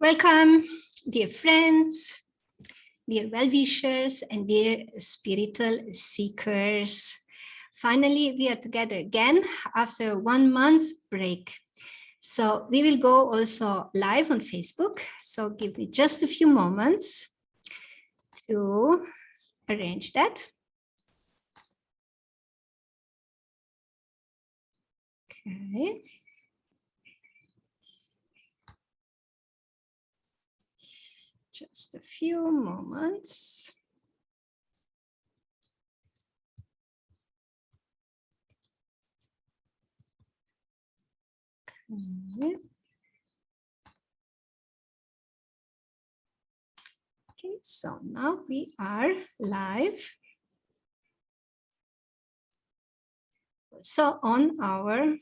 Welcome, dear friends, dear well-wishers, and dear spiritual seekers. Finally, we are together again after 1 month break. So we will go also live on Facebook. So give me just a few moments to arrange that. Okay. Just a few moments. Okay. Okay, so now we are live. So on our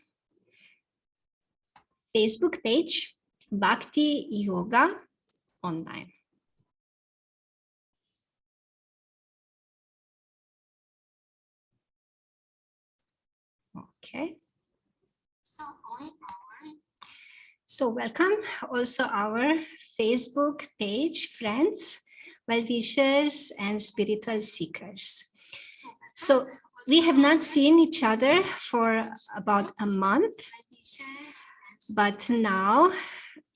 Facebook page, Bhakti Yoga Online. Okay. So welcome also our Facebook page, friends, well-wishers, and spiritual seekers. So we have not seen each other for about a month, but now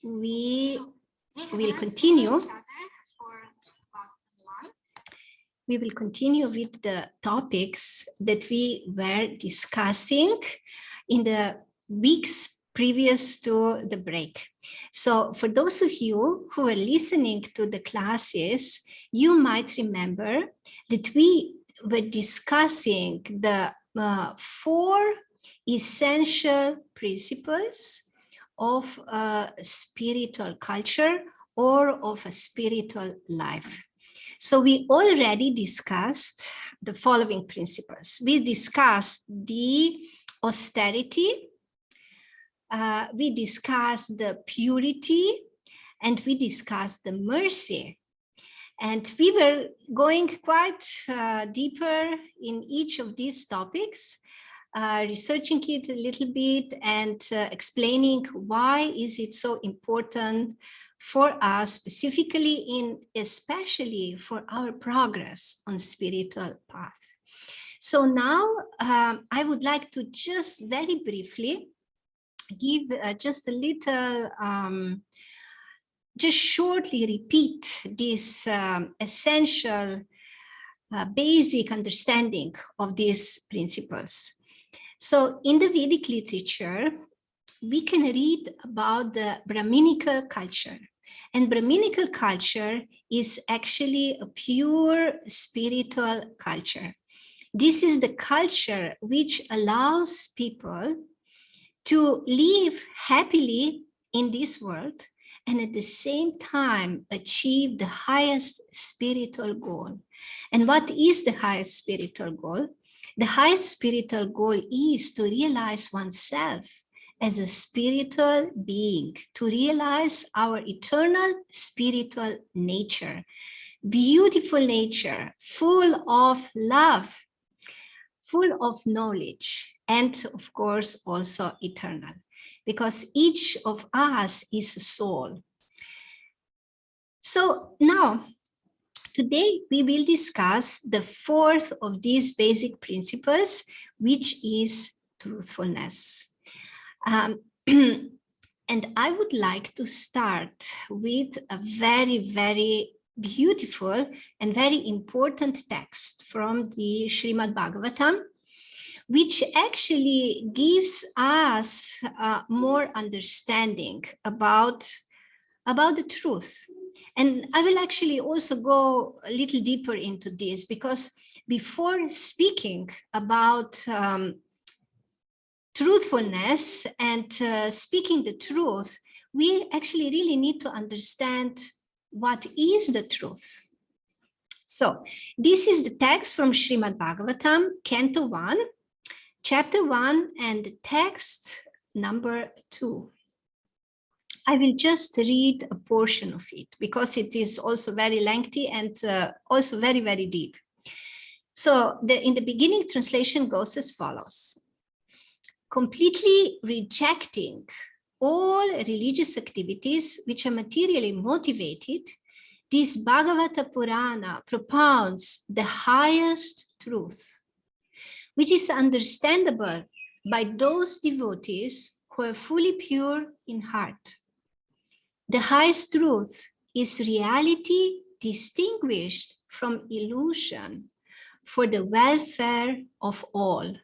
we will continue. We will continue with the topics that we were discussing in the weeks previous to the break. So for those of you who are listening to the classes, you might remember that we were discussing the 4 essential principles of a spiritual culture or of a spiritual life. So we already discussed the following principles. We discussed the austerity, we discussed the purity, and we discussed the mercy. And we were going quite deeper in each of these topics, researching it a little bit and explaining why is it so important for us, specifically especially for our progress on spiritual path. So now I would like to just very briefly give just a little, just shortly repeat this essential basic understanding of these principles. So in the Vedic literature, we can read about the Brahminical culture. And Brahminical culture is actually a pure spiritual culture. This is the culture which allows people to live happily in this world and at the same time achieve the highest spiritual goal. And what is the highest spiritual goal? The highest spiritual goal is to realize oneself as a spiritual being, to realize our eternal spiritual nature, beautiful nature, full of love, full of knowledge, and of course also eternal, because each of us is a soul. So now, today we will discuss the 4th of these basic principles, which is truthfulness. And I would like to start with a very, very beautiful and very important text from the Srimad Bhagavatam, which actually gives us more understanding about the truth. And I will actually also go a little deeper into this, because before speaking about truthfulness and speaking the truth, we actually really need to understand what is the truth. So this is the text from Srimad Bhagavatam, Canto 1, Chapter 1, and the text number 2. I will just read a portion of it because it is also very lengthy and also very, very deep. So in the beginning, translation goes as follows. Completely rejecting all religious activities which are materially motivated, this Bhagavata Purana propounds the highest truth, which is understandable by those devotees who are fully pure in heart. The highest truth is reality distinguished from illusion for the welfare of all.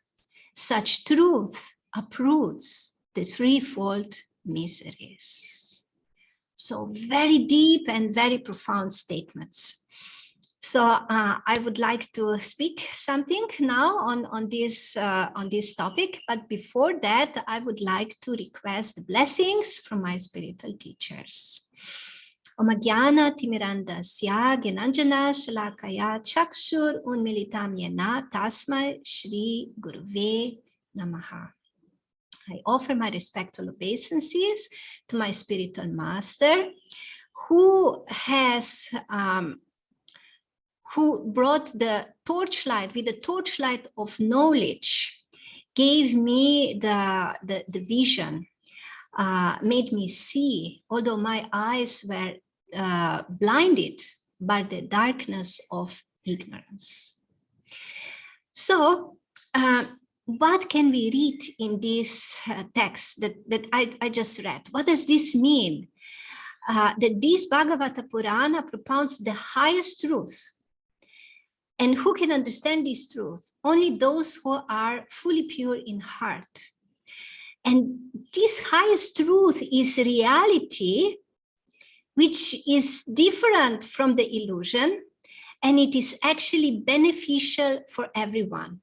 Such truth uproots the threefold miseries. So very deep and very profound statements. So I would like to speak something now on this topic, but before that, I would like to request blessings from my spiritual teachers. Om Jnana Timirandasya Gyananjana Shalakaya Chakshur Unmilitam Yena Tasmai Shri Guruve Namaha. I offer my respectful obeisances to my spiritual master, who has who brought the torchlight, with the torchlight of knowledge, gave me the vision, made me see, although my eyes were blinded by the darkness of ignorance. So, what can we read in this text that I just read? What does this mean? That this Bhagavata Purana propounds the highest truth. And who can understand this truth? Only those who are fully pure in heart. And this highest truth is reality, which is different from the illusion, and it is actually beneficial for everyone.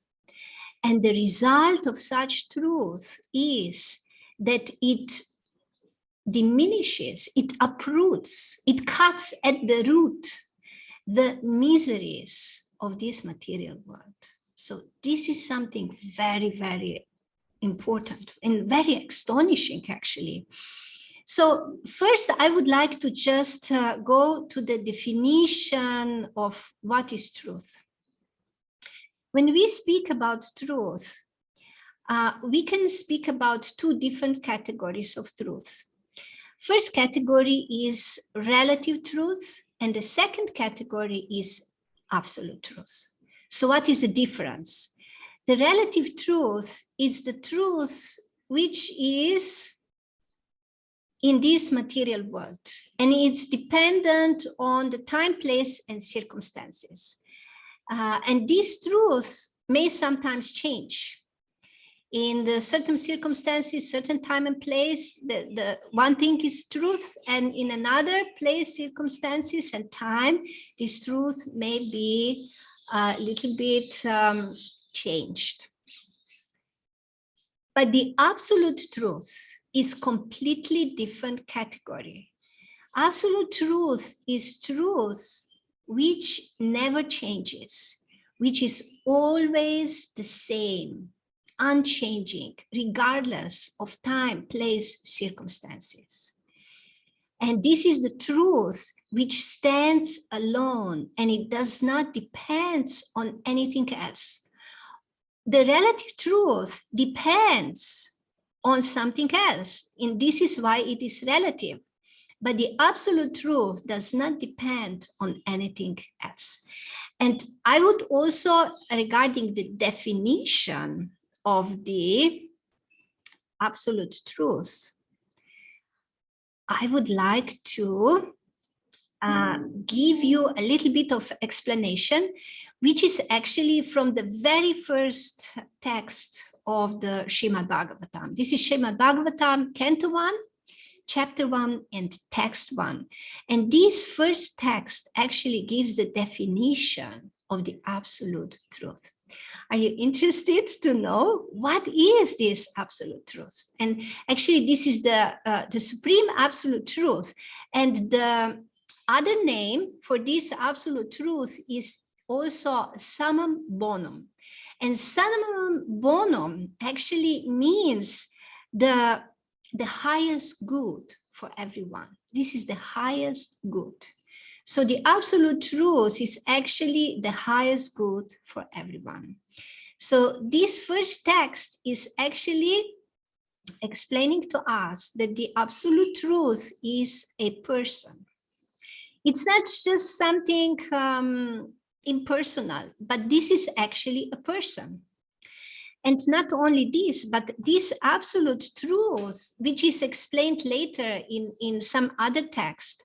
And the result of such truth is that it diminishes, it uproots, it cuts at the root the miseries of this material world. So this is something very, very important and very astonishing, actually. So first, I would like to just go to the definition of what is truth. When we speak about truth, we can speak about two different categories of truth. First category is relative truth, and the second category is absolute truth. So what is the difference? The relative truth is the truth which is in this material world, and it's dependent on the time, place, and circumstances. And this truth may sometimes change. In the certain circumstances, certain time and place, the one thing is truth, and in another place, circumstances and time, this truth may be a little bit changed. But the absolute truth is completely different category. Absolute truth is truth which never changes, which is always the same, unchanging, regardless of time, place, circumstances. And this is the truth which stands alone, and it does not depend on anything else. The relative truth depends on something else, and this is why it is relative. But the absolute truth does not depend on anything else. And I would also, regarding the definition of the absolute truth, I would like to give you a little bit of explanation, which is actually from the very first text of the Srimad Bhagavatam. This is Srimad Bhagavatam, Canto 1, Chapter 1, and Text 1. And this first text actually gives the definition of the absolute truth. Are you interested to know what is this absolute truth? And actually, this is the supreme absolute truth. And the other name for this absolute truth is also summum bonum. And summum bonum actually means the highest good for everyone. This is the highest good. So the absolute truth is actually the highest good for everyone. So this first text is actually explaining to us that the absolute truth is a person. It's not just something impersonal, but this is actually a person. And not only this, but this absolute truth, which is explained later in some other text,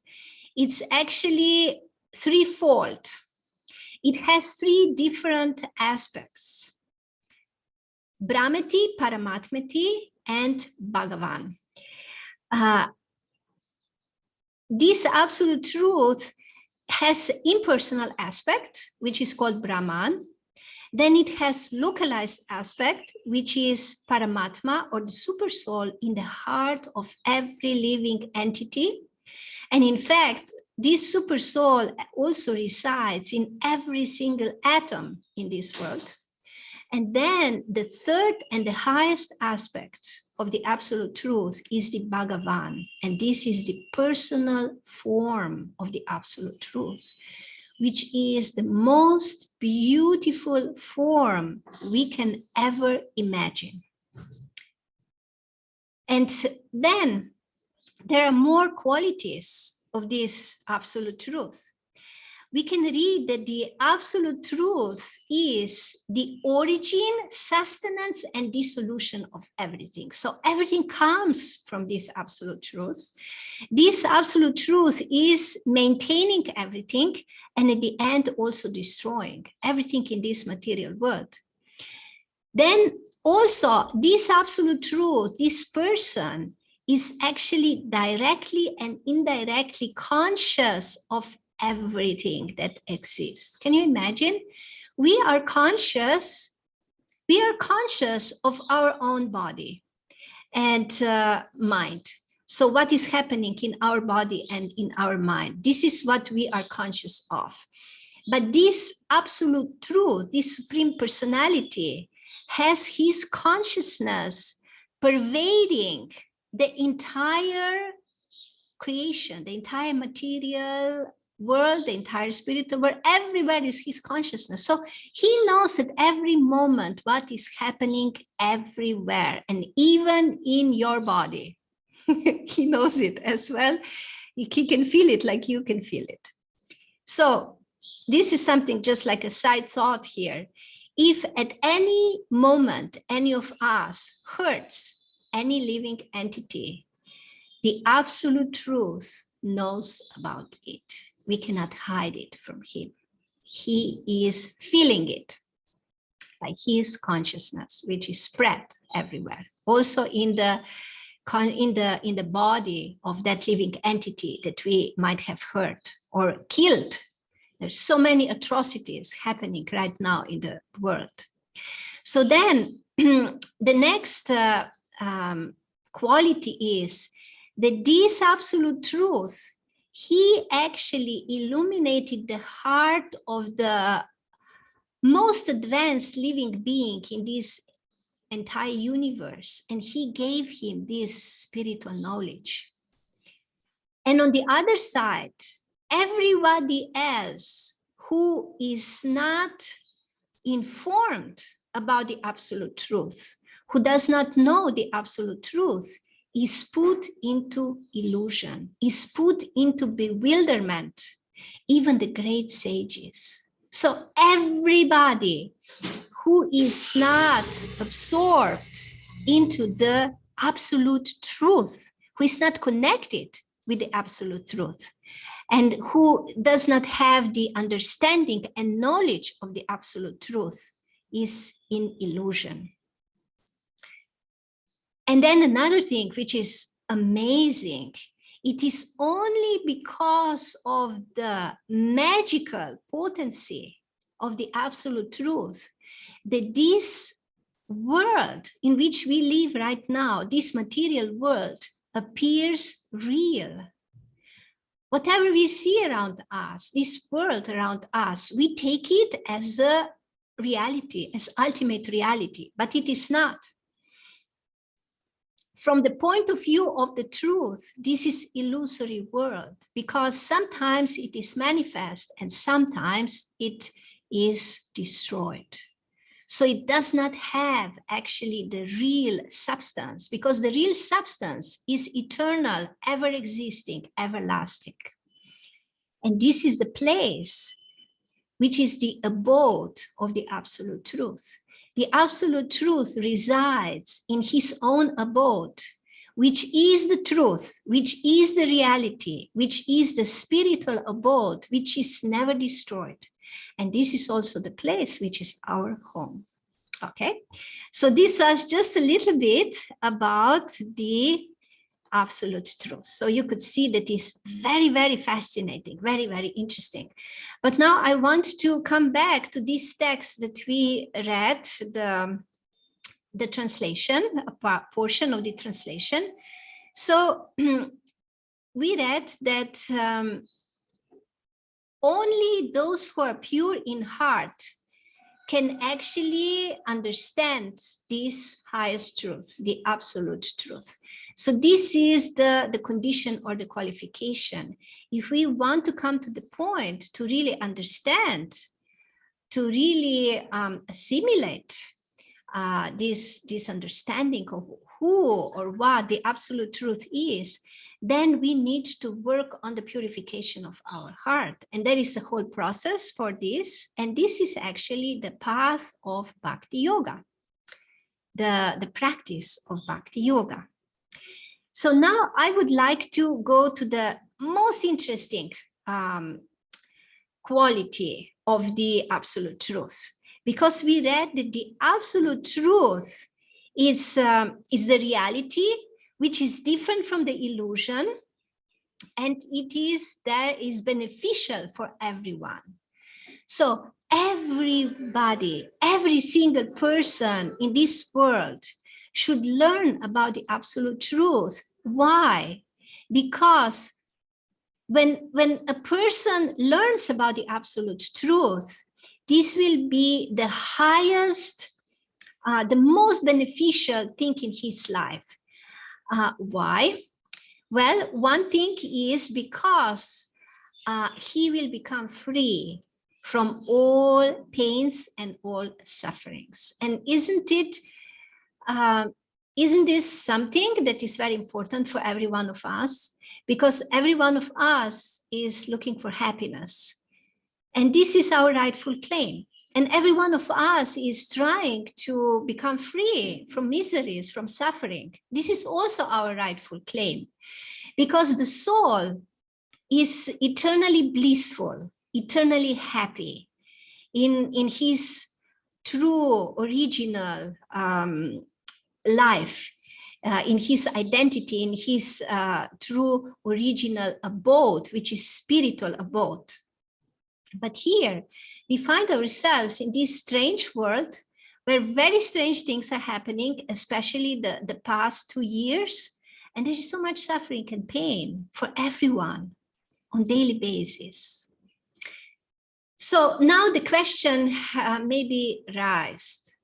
it's actually threefold. It has three different aspects: Brahmati, Paramatmati, and Bhagavan. This absolute truth has impersonal aspect, which is called Brahman. Then it has localized aspect, which is Paramatma, or the super soul in the heart of every living entity. And in fact, this super soul also resides in every single atom in this world. And then the third and the highest aspect of the absolute truth is the Bhagavan. And this is the personal form of the absolute truth, which is the most beautiful form we can ever imagine. And then there are more qualities of this absolute truth. We can read that the absolute truth is the origin, sustenance, and dissolution of everything. So everything comes from this absolute truth. This absolute truth is maintaining everything, and at the end also destroying everything in this material world. Then also this absolute truth, this person is actually directly and indirectly conscious of everything that exists. Can you imagine? We are conscious of our own body and mind. So what is happening in our body and in our mind? This is what we are conscious of. But this absolute truth, this supreme personality, has his consciousness pervading the entire creation, the entire material world, the entire spiritual world, everywhere is his consciousness. So he knows at every moment what is happening everywhere, and even in your body. He knows it as well. He can feel it like you can feel it. So this is something just like a side thought here. If at any moment any of us hurts any living entity, the absolute truth knows about it. We cannot hide it from him. He is feeling it by his consciousness, which is spread everywhere. Also in the body of that living entity that we might have hurt or killed. There's so many atrocities happening right now in the world. So then the next quality is that this absolute truth, he actually illuminated the heart of the most advanced living being in this entire universe, and he gave him this spiritual knowledge. And on the other side, everybody else who is not informed about the absolute truth, who does not know the absolute truth, is put into illusion, is put into bewilderment, even the great sages. So everybody who is not absorbed into the absolute truth, who is not connected with the absolute truth, and who does not have the understanding and knowledge of the absolute truth, is in illusion. And then another thing which is amazing, it is only because of the magical potency of the absolute truth that this world in which we live right now, this material world, appears real. Whatever we see around us, this world around us, we take it as a reality, as ultimate reality, but it is not. From the point of view of the truth, this is illusory world, because sometimes it is manifest and sometimes it is destroyed. So it does not have actually the real substance, because the real substance is eternal, ever existing, everlasting. And this is the place which is the abode of the absolute truth. The absolute truth resides in his own abode, which is the truth, which is the reality, which is the spiritual abode, which is never destroyed. And this is also the place which is our home. Okay, so this was just a little bit about the absolute truth. So you could see that is very, very fascinating, very, very interesting. But now I want to come back to this text that we read, the translation, a portion of the translation. So we read that only those who are pure in heart can actually understand this highest truth, the absolute truth. So this is the condition or the qualification. If we want to come to the point to really understand, to really assimilate this understanding of who or what the absolute truth is, then we need to work on the purification of our heart. And there is a whole process for this. And this is actually the path of Bhakti Yoga, the practice of Bhakti Yoga. So now I would like to go to the most interesting quality of the absolute truth, because we read that the absolute truth is the reality, which is different from the illusion, and it is beneficial for everyone. So everybody, every single person in this world should learn about the absolute truth. Why? Because when a person learns about the absolute truth, this will be the highest, the most beneficial thing in his life. Why? Well, one thing is because he will become free from all pains and all sufferings. And isn't this something that is very important for every one of us? Because every one of us is looking for happiness. And this is our rightful claim. And every one of us is trying to become free from miseries, from suffering. This is also our rightful claim, because the soul is eternally blissful, eternally happy in his true original life, in his identity, in his true original abode, which is spiritual abode. But here we find ourselves in this strange world where very strange things are happening, especially the past 2 years. And there's so much suffering and pain for everyone on daily basis. So now the question may be raised.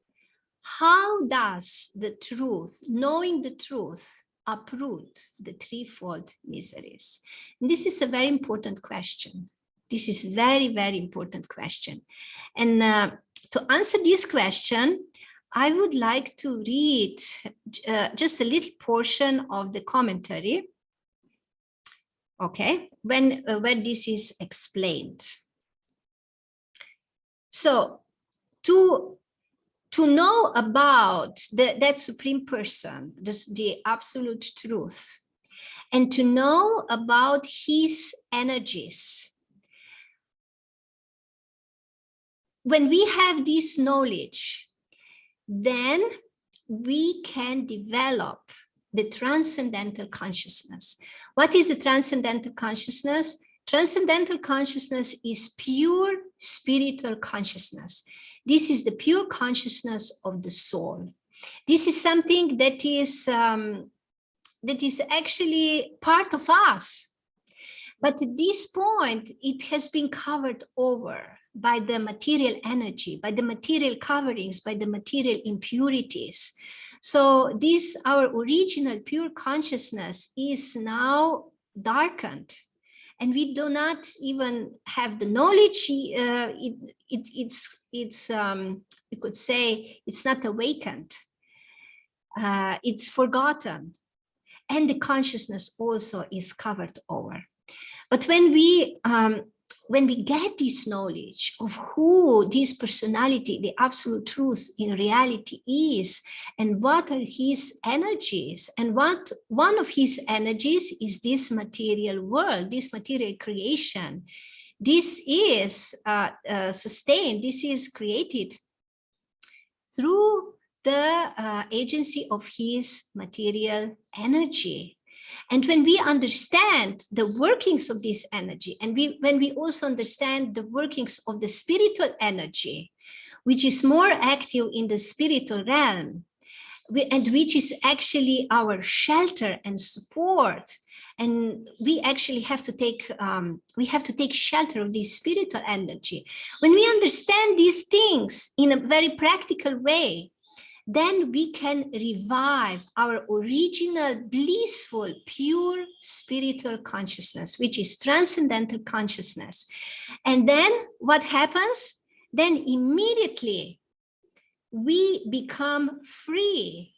How does the truth, knowing the truth, uproot the threefold miseries? And this is a very important question. This is very, very important question. And to answer this question, I would like to read just a little portion of the commentary, okay, when this is explained. So to know about that supreme person, the absolute truth, and to know about his energies, when we have this knowledge, then we can develop the transcendental consciousness. What is the transcendental consciousness? Transcendental consciousness is pure spiritual consciousness. This is the pure consciousness of the soul. This is something that is actually part of us. But at this point, it has been covered over by the material energy, by the material coverings, by the material impurities. So this, our original pure consciousness, is now darkened. and we do not even have the knowledge. We could say it's not awakened. It's forgotten, and the consciousness also is covered over. But when we get this knowledge of who this personality, the absolute truth in reality is, and what are his energies, and what one of his energies is this material world, this material creation. This is sustained, this is created through the agency of his material energy. And when we understand the workings of this energy, and when we also understand the workings of the spiritual energy, which is more active in the spiritual realm, and which is actually our shelter and support, and we actually have to take shelter of this spiritual energy. When we understand these things in a very practical way, then we can revive our original, blissful, pure spiritual consciousness, which is transcendental consciousness. And then what happens? Then immediately we become free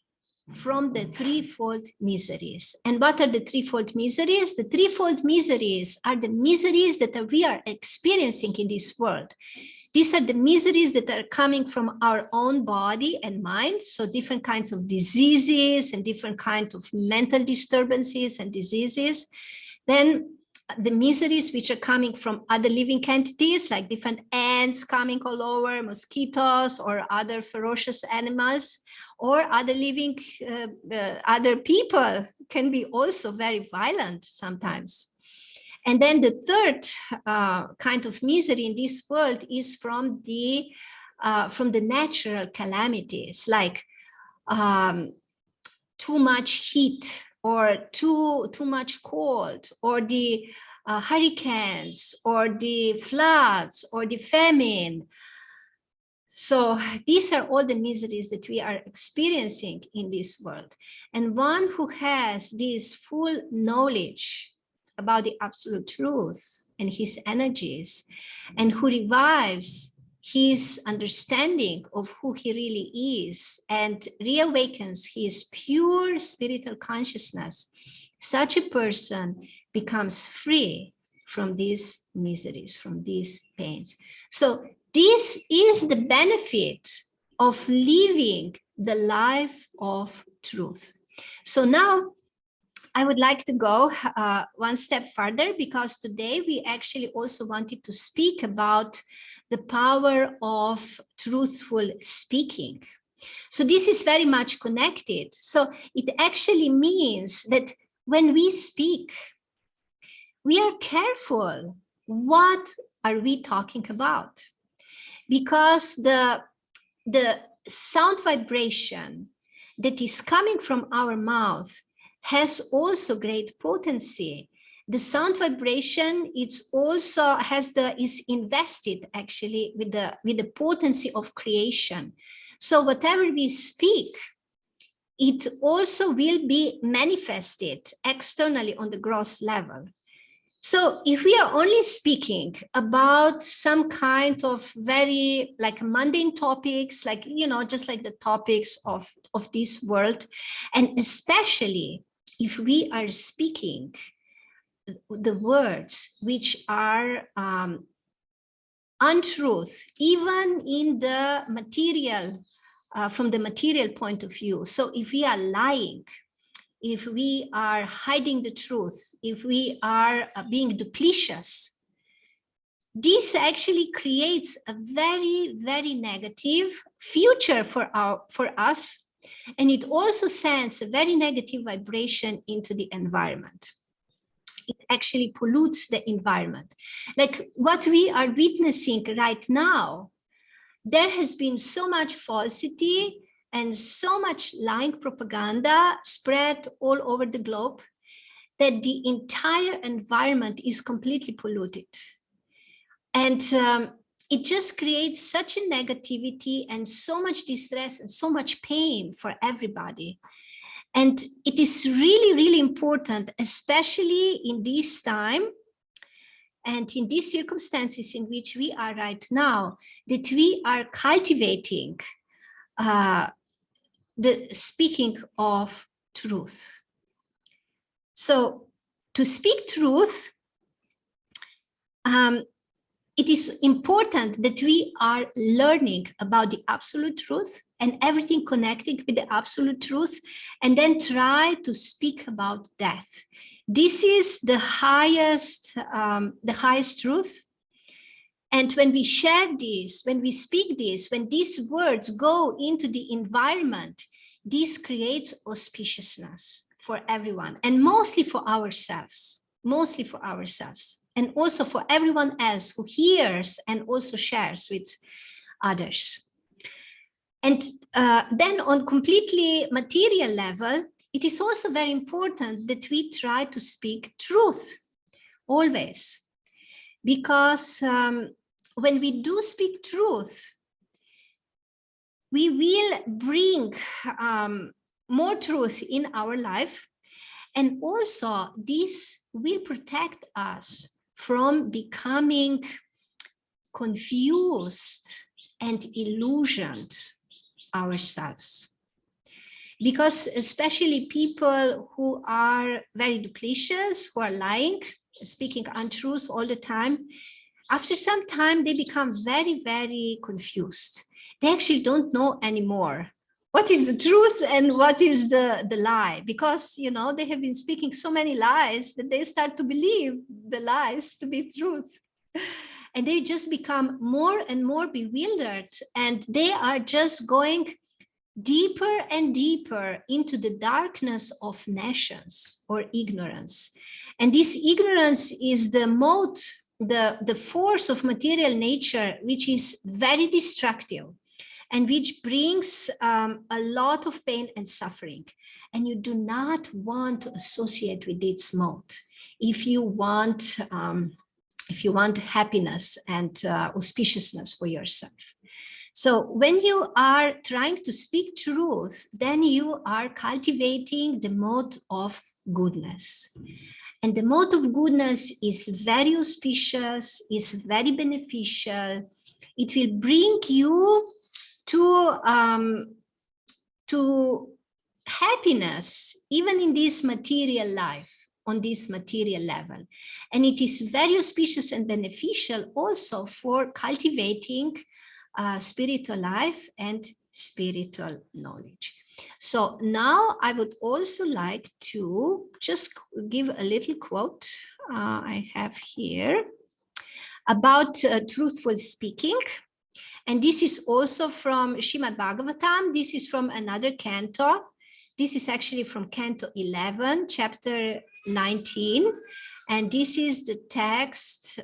from the threefold miseries. And what are the threefold miseries? The threefold miseries are the miseries that we are experiencing in this world. These are the miseries that are coming from our own body and mind. So different kinds of diseases and different kinds of mental disturbances and diseases. Then the miseries which are coming from other living entities, like different ants coming all over, mosquitoes or other ferocious animals, or other living, other people can be also very violent sometimes. And then the third kind of misery in this world is from the natural calamities, like too much heat, or too much cold, or the hurricanes, or the floods, or the famine. So these are all the miseries that we are experiencing in this world. And one who has this full knowledge about the absolute truth and his energies, and who revives his understanding of who he really is and reawakens his pure spiritual consciousness, such a person becomes free from these miseries, from these pains. So this is the benefit of living the life of truth. So now I would like to go one step further, because today we actually also wanted to speak about the power of truthful speaking. So this is very much connected. So it actually means that when we speak, we are careful what are we talking about, because the sound vibration that is coming from our mouth has also great potency. The sound vibration, it's also is invested actually with the potency of creation. So whatever we speak, it also will be manifested externally on the gross level. So if we are only speaking about some kind of very like mundane topics, like, just like the topics of this world, and especially if we are speaking the words which are untruth, even in the material, from the material point of view. So if we are lying, if we are hiding the truth, if we are being duplicitous, this actually creates a very, very negative future for us. And it also sends a very negative vibration into the environment. It actually pollutes the environment. Like what we are witnessing right now, there has been so much falsity and so much lying propaganda spread all over the globe that the entire environment is completely polluted. And it just creates such a negativity and so much distress and so much pain for everybody. And it is really, really important, especially in this time, and in these circumstances in which we are right now, that we are cultivating the speaking of truth. So to speak truth, it is important that we are learning about the absolute truth and everything connecting with the absolute truth, and then try to speak about that. This is the highest truth. And when we share this, when we speak this, when these words go into the environment, this creates auspiciousness for everyone, and mostly for ourselves, and also for everyone else who hears and also shares with others. And then on completely material level, it is also very important that we try to speak truth always, because when we do speak truth, we will bring more truth in our life, and also this will protect us from becoming confused and illusioned ourselves. Because especially people who are very duplicitous, who are lying, speaking untruth all the time, after some time they become very, very confused. They actually don't know anymore what is the truth and what is the lie, because they have been speaking so many lies that they start to believe the lies to be truth. And they just become more and more bewildered, and they are just going deeper and deeper into the darkness of nations or ignorance. And this ignorance is the mode, the force of material nature, which is very destructive and which brings a lot of pain and suffering. And you do not want to associate with its mode if you want happiness and auspiciousness for yourself. So when you are trying to speak truth, then you are cultivating the mode of goodness. And the mode of goodness is very auspicious, is very beneficial. It will bring you to happiness, even in this material life, on this material level. And it is very auspicious and beneficial also for cultivating spiritual life and spiritual knowledge. So now I would also like to just give a little quote I have here about truthful speaking. And this is also from Srimad Bhagavatam. This is from another canto. This is actually from Canto 11, chapter 19. And this is the text,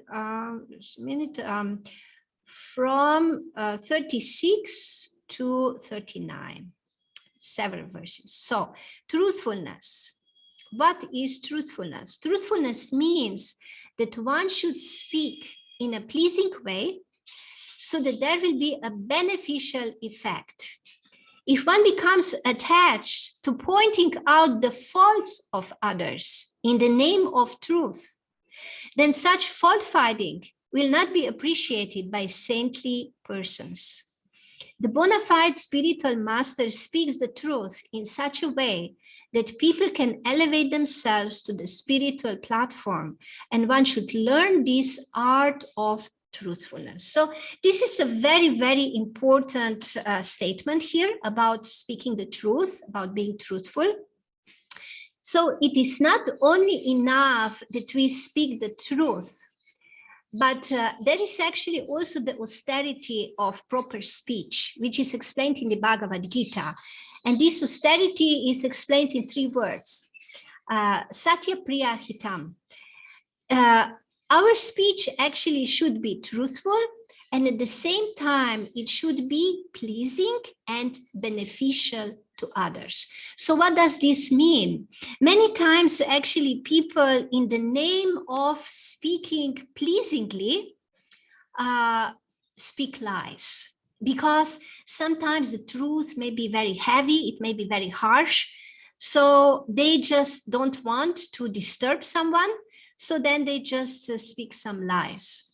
just a minute, from 36 to 39, several verses. So, truthfulness. What is truthfulness? Truthfulness means that one should speak in a pleasing way so that there will be a beneficial effect. If one becomes attached to pointing out the faults of others in the name of truth, then such fault finding will not be appreciated by saintly persons. The bona fide spiritual master speaks the truth in such a way that people can elevate themselves to the spiritual platform, and one should learn this art of truthfulness. So this is a very, very important statement here about speaking the truth, about being truthful. So it is not only enough that we speak the truth, but there is actually also the austerity of proper speech, which is explained in the Bhagavad Gita. And this austerity is explained in 3 words, Satya Priya Hitam. Our speech actually should be truthful, and at the same time, it should be pleasing and beneficial to others. So what does this mean? Many times, actually, people, in the name of speaking pleasingly, speak lies, because sometimes the truth may be very heavy, it may be very harsh, so they just don't want to disturb someone. So then they just speak some lies.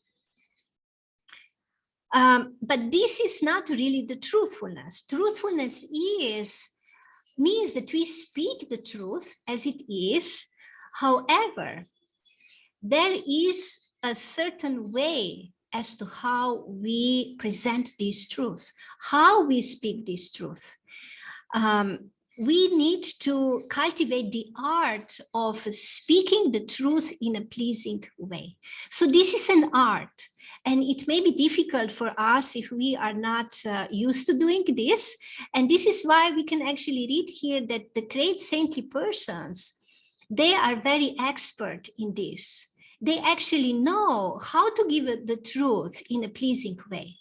But this is not really the truthfulness. Truthfulness means that we speak the truth as it is. However, there is a certain way as to how we present this truth, how we speak this truth. We need to cultivate the art of speaking the truth in a pleasing way. So this is an art, and it may be difficult for us if we are not used to doing this. And this is why we can actually read here that the great saintly persons, they are very expert in this. They actually know how to give the truth in a pleasing way.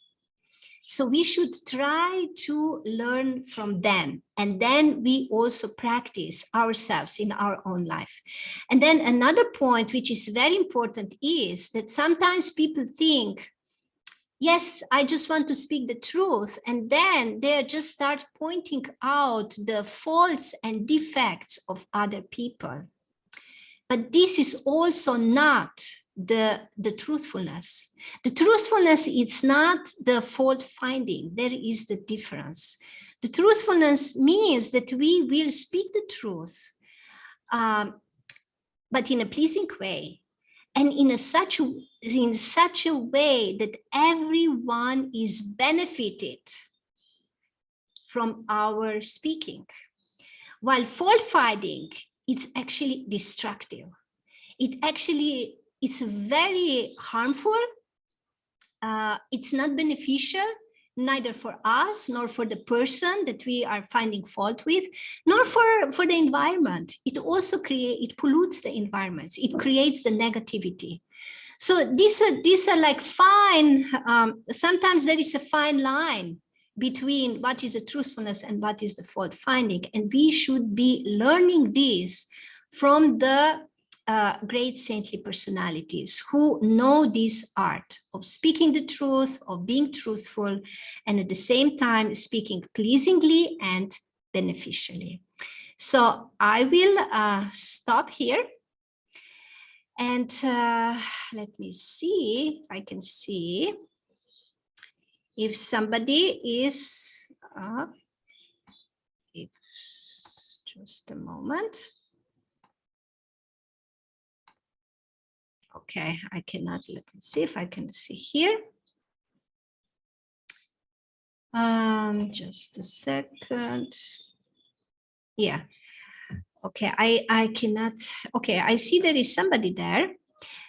So we should try to learn from them. And then we also practice ourselves in our own life. And then another point, which is very important, is that sometimes people think, yes, I just want to speak the truth. And then they just start pointing out the faults and defects of other people. But this is also not the truthfulness. The truthfulness is not the fault finding. There is the difference. The truthfulness means that we will speak the truth, but in a pleasing way, and in such a way that everyone is benefited from our speaking. While fault finding, it's actually destructive. It's very harmful. It's not beneficial, neither for us, nor for the person that we are finding fault with, nor for the environment. It also it pollutes the environments. It creates the negativity. So these are like fine, sometimes there is a fine line between what is the truthfulness and what is the fault finding. And we should be learning this from the great saintly personalities who know this art of speaking the truth, of being truthful, and at the same time speaking pleasingly and beneficially. So I will stop here. And let me see if I can see if somebody is, just a moment. Okay, I cannot, let me see if I can see here. Just a second. Yeah. Okay, I cannot, okay, I see there is somebody there.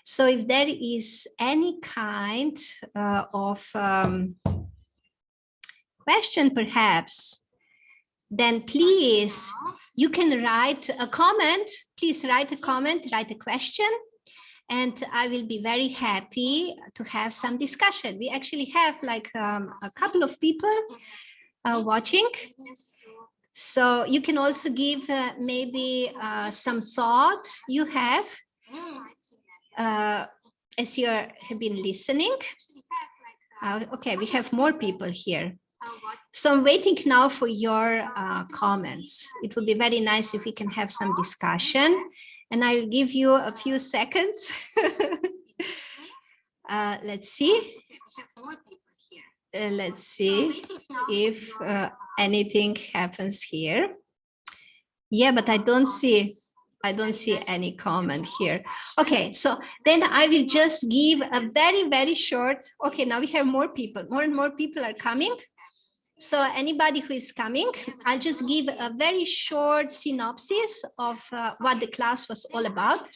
So if there is any kind of question perhaps, then please, you can write a comment. Please write a comment, write a question, and I will be very happy to have some discussion. We actually have like a couple of people watching. So you can also give maybe some thought you have as you have been listening. Okay, we have more people here. So I'm waiting now for your comments. It would be very nice if we can have some discussion, and I will give you a few seconds. Let's see. Let's see if anything happens here. Yeah, but I don't see any comment here. Okay, so then I will just give a very, very short, okay, now we have more people, more and more people are coming. So anybody who is coming, I'll just give a very short synopsis of what the class was all about.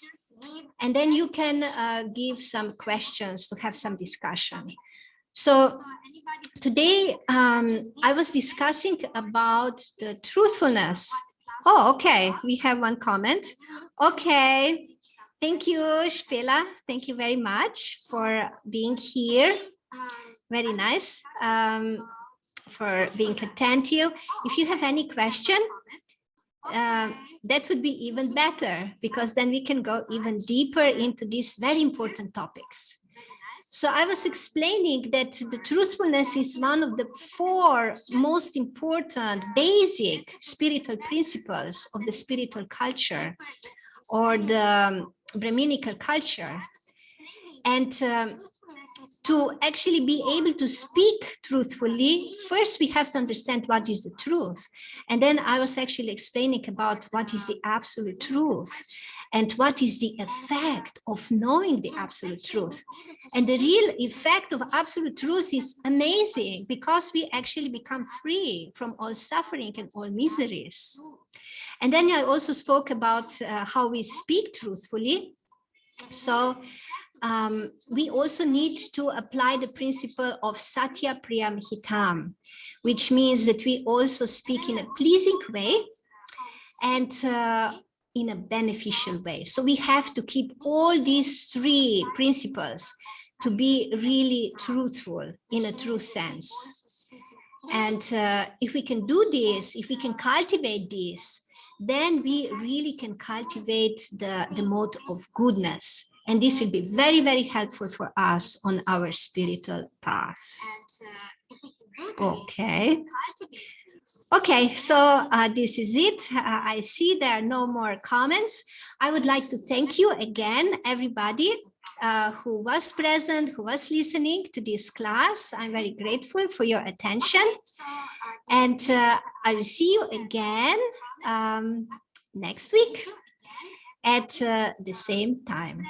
And then you can give some questions to have some discussion. So today I was discussing about the truthfulness. Oh, okay, we have one comment. Okay, thank you, Spela. Thank you very much for being here. Very nice. For being attentive. If you have any question, that would be even better, because then we can go even deeper into these very important topics. So I was explaining that the truthfulness is one of the 4 most important basic spiritual principles of the spiritual culture, or the Brahminical culture. And to actually be able to speak truthfully, first we have to understand what is the truth. And then I was actually explaining about what is the absolute truth and what is the effect of knowing the absolute truth. And the real effect of absolute truth is amazing, because we actually become free from all suffering and all miseries. And then I also spoke about how we speak truthfully. So we also need to apply the principle of Satya Priyam Hitam, which means that we also speak in a pleasing way and in a beneficial way. So we have to keep all these three principles to be really truthful in a true sense. And if we can do this, if we can cultivate this, then we really can cultivate the mode of goodness. And this will be very, very helpful for us on our spiritual path. Okay. Okay, so this is it. I see there are no more comments. I would like to thank you again, everybody who was present, who was listening to this class. I'm very grateful for your attention. And I will see you again next week at the same time.